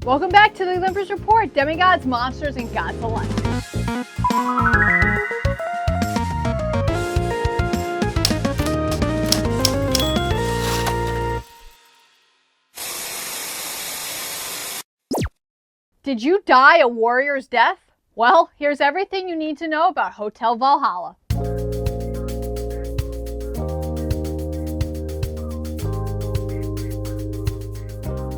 Welcome back to the Olympus Report, demigods, monsters, and gods alike. Did you die a warrior's death? Well, here's everything you need to know about Hotel Valhalla.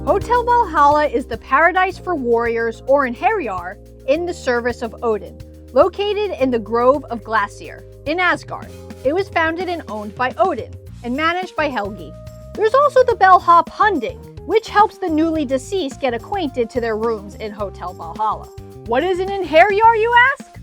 Hotel Valhalla is the paradise for warriors, or einherjar, in the service of Odin, located in the Grove of Glacier, in Asgard. It was founded and owned by Odin, and managed by Helgi. There's also the bellhop Hunding, which helps the newly deceased get acquainted to their rooms in Hotel Valhalla. What is an einherjar, you ask?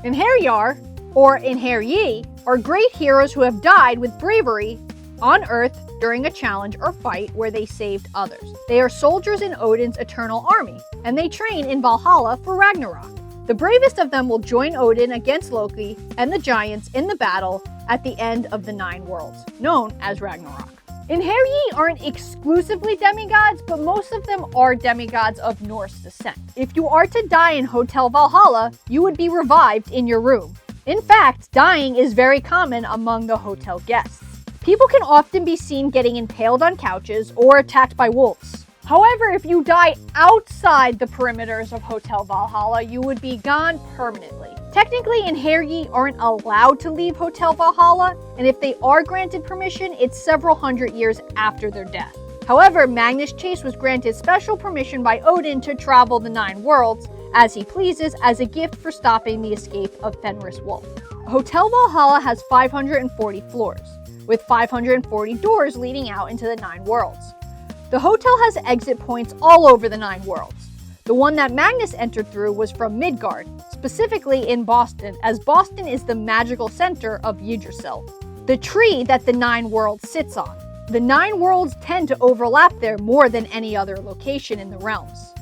Einherjar, or einherji, are great heroes who have died with bravery on Earth during a challenge or fight where they saved others. They are soldiers in Odin's eternal army, and they train in Valhalla for Ragnarok. The bravest of them will join Odin against Loki and the giants in the battle at the end of the 9 worlds, known as Ragnarok. Einherji aren't exclusively demigods, but most of them are demigods of Norse descent. If you are to die in Hotel Valhalla, you would be revived in your room. In fact, dying is very common among the hotel guests. People can often be seen getting impaled on couches or attacked by wolves. However, if you die outside the perimeters of Hotel Valhalla, you would be gone permanently. Technically, einherji aren't allowed to leave Hotel Valhalla, and if they are granted permission, it's several hundred years after their death. However, Magnus Chase was granted special permission by Odin to travel the 9 worlds as he pleases as a gift for stopping the escape of Fenris Wolf. Hotel Valhalla has 540 floors, with 540 doors leading out into the 9 worlds. The hotel has exit points all over the 9 worlds. The one that Magnus entered through was from Midgard, specifically in Boston, as Boston is the magical center of Yggdrasil, the tree that the 9 worlds sits on. The 9 worlds tend to overlap there more than any other location in the realms.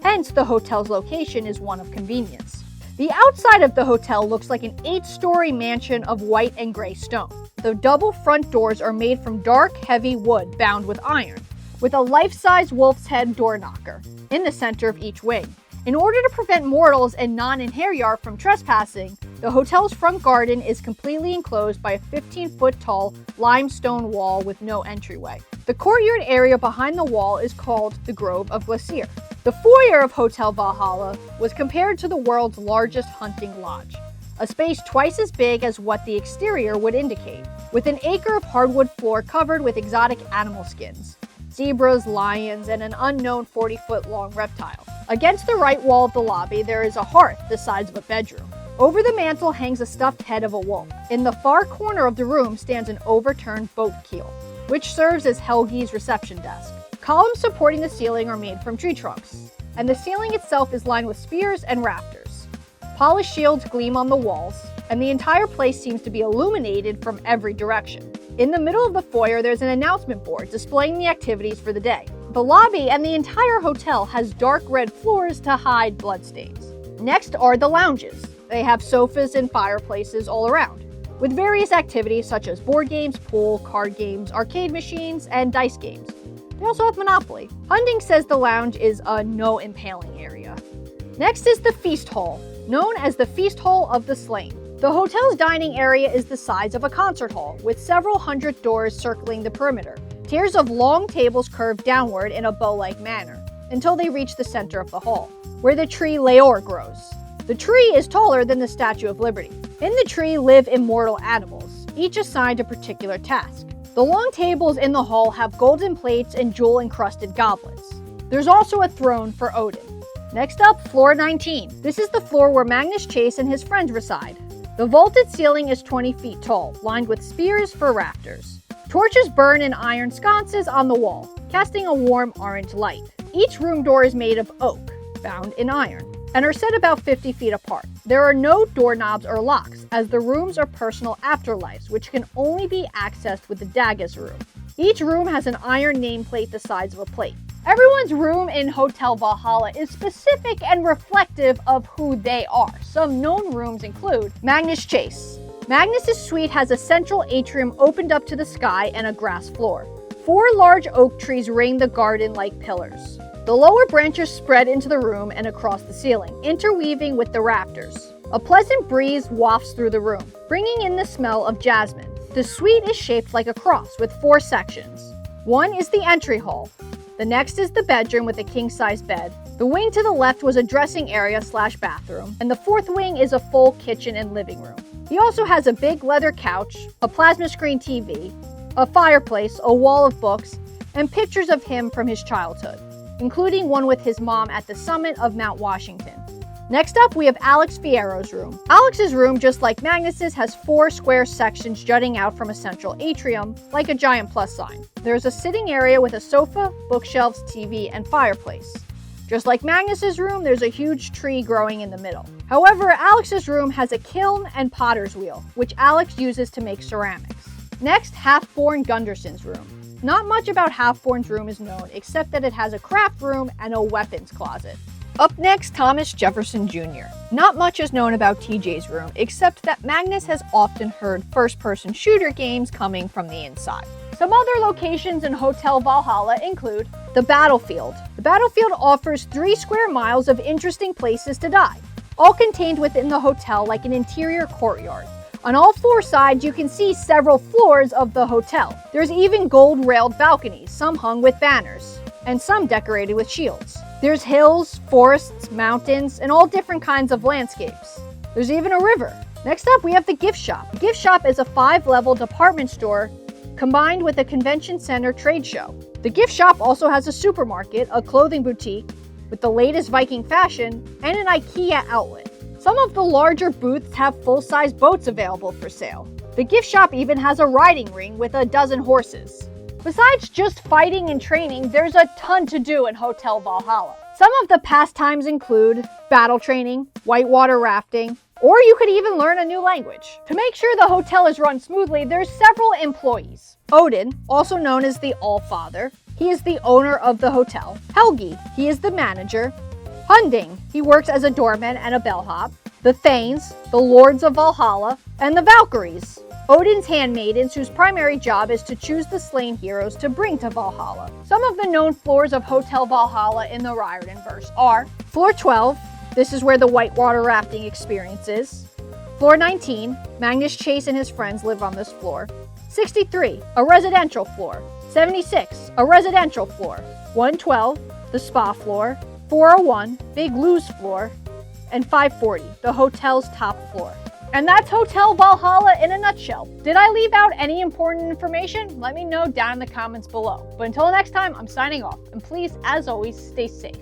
Hence, the hotel's location is one of convenience. The outside of the hotel looks like an 8-story mansion of white and gray stone. The double front doors are made from dark, heavy wood bound with iron, with a life-size wolf's head door knocker in the center of each wing. In order to prevent mortals and non-einherjar from trespassing, the hotel's front garden is completely enclosed by a 15-foot tall limestone wall with no entryway. The courtyard area behind the wall is called the Grove of Glacier. The foyer of Hotel Valhalla was compared to the world's largest hunting lodge, a space twice as big as what the exterior would indicate, with an acre of hardwood floor covered with exotic animal skins, zebras, lions, and an unknown 40-foot-long reptile. Against the right wall of the lobby, there is a hearth the size of a bedroom. Over the mantel hangs a stuffed head of a wolf. In the far corner of the room stands an overturned boat keel, which serves as Helgi's reception desk. Columns supporting the ceiling are made from tree trunks, and the ceiling itself is lined with spears and rafters. Polished shields gleam on the walls, and the entire place seems to be illuminated from every direction. In the middle of the foyer, there's an announcement board displaying the activities for the day. The lobby and the entire hotel has dark red floors to hide bloodstains. Next are the lounges. They have sofas and fireplaces all around, with various activities such as board games, pool, card games, arcade machines, and dice games. They also have Monopoly. Hunding says the lounge is a no impaling area. Next is the feast hall, known as the Feast Hall of the Slain. The hotel's dining area is the size of a concert hall, with several hundred doors circling the perimeter. Tiers of long tables curve downward in a bow-like manner, until they reach the center of the hall, where the tree Leor grows. The tree is taller than the Statue of Liberty. In the tree live immortal animals, each assigned a particular task. The long tables in the hall have golden plates and jewel-encrusted goblets. There's also a throne for Odin. Next up, floor 19. This is the floor where Magnus Chase and his friends reside. The vaulted ceiling is 20 feet tall, lined with spears for rafters. Torches burn in iron sconces on the wall, casting a warm orange light. Each room door is made of oak, bound in iron, and are set about 50 feet apart. There are no doorknobs or locks, as the rooms are personal afterlives, which can only be accessed with the Daggers room. Each room has an iron nameplate the size of a plate. Everyone's room in Hotel Valhalla is specific and reflective of who they are. Some known rooms include Magnus Chase. Magnus's suite has a central atrium opened up to the sky and a grass floor. 4 large oak trees ring the garden like pillars. The lower branches spread into the room and across the ceiling, interweaving with the rafters. A pleasant breeze wafts through the room, bringing in the smell of jasmine. The suite is shaped like a cross with 4 sections. One is the entry hall. The next is the bedroom with a king-size bed. The wing to the left was a dressing area / bathroom, and the fourth wing is a full kitchen and living room. He also has a big leather couch, a plasma screen TV, a fireplace, a wall of books, and pictures of him from his childhood, including one with his mom at the summit of Mount Washington. Next up, we have Alex Fierro's room. Alex's room, just like Magnus's, has 4 square sections jutting out from a central atrium, like a giant plus sign. There's a sitting area with a sofa, bookshelves, TV, and fireplace. Just like Magnus's room, there's a huge tree growing in the middle. However, Alex's room has a kiln and potter's wheel, which Alex uses to make ceramics. Next, Half-Born Gunderson's room. Not much about Half-Born's room is known, except that it has a craft room and a weapons closet. Up next, Thomas Jefferson Jr. Not much is known about TJ's room, except that Magnus has often heard first-person shooter games coming from the inside. Some other locations in Hotel Valhalla include the battlefield. The battlefield offers 3 square miles of interesting places to die, all contained within the hotel like an interior courtyard. On all 4 sides, you can see several floors of the hotel. There's even gold-railed balconies, some hung with banners, and some decorated with shields. There's hills, forests, mountains, and all different kinds of landscapes. There's even a river. Next up, we have the gift shop. The gift shop is a 5-level department store combined with a convention center trade show. The gift shop also has a supermarket, a clothing boutique with the latest Viking fashion, and an IKEA outlet. Some of the larger booths have full-size boats available for sale. The gift shop even has a riding ring with a dozen horses. Besides just fighting and training, there's a ton to do in Hotel Valhalla. Some of the pastimes include battle training, whitewater rafting, or you could even learn a new language. To make sure the hotel is run smoothly, there's several employees. Odin, also known as the Allfather, he is the owner of the hotel. Helgi, he is the manager. Hunding, he works as a doorman and a bellhop. The Thanes, the Lords of Valhalla, and the Valkyries, Odin's handmaidens whose primary job is to choose the slain heroes to bring to Valhalla. Some of the known floors of Hotel Valhalla in the Riordanverse are Floor 12, this is where the whitewater rafting experience is. Floor 19, Magnus Chase and his friends live on this floor. 63, a residential floor. 76, a residential floor. 112, the spa floor. 401, Big Lou's floor. And 540, the hotel's top floor. And that's Hotel Valhalla in a nutshell. Did I leave out any important information? Let me know down in the comments below. But until next time, I'm signing off. And please, as always, stay safe.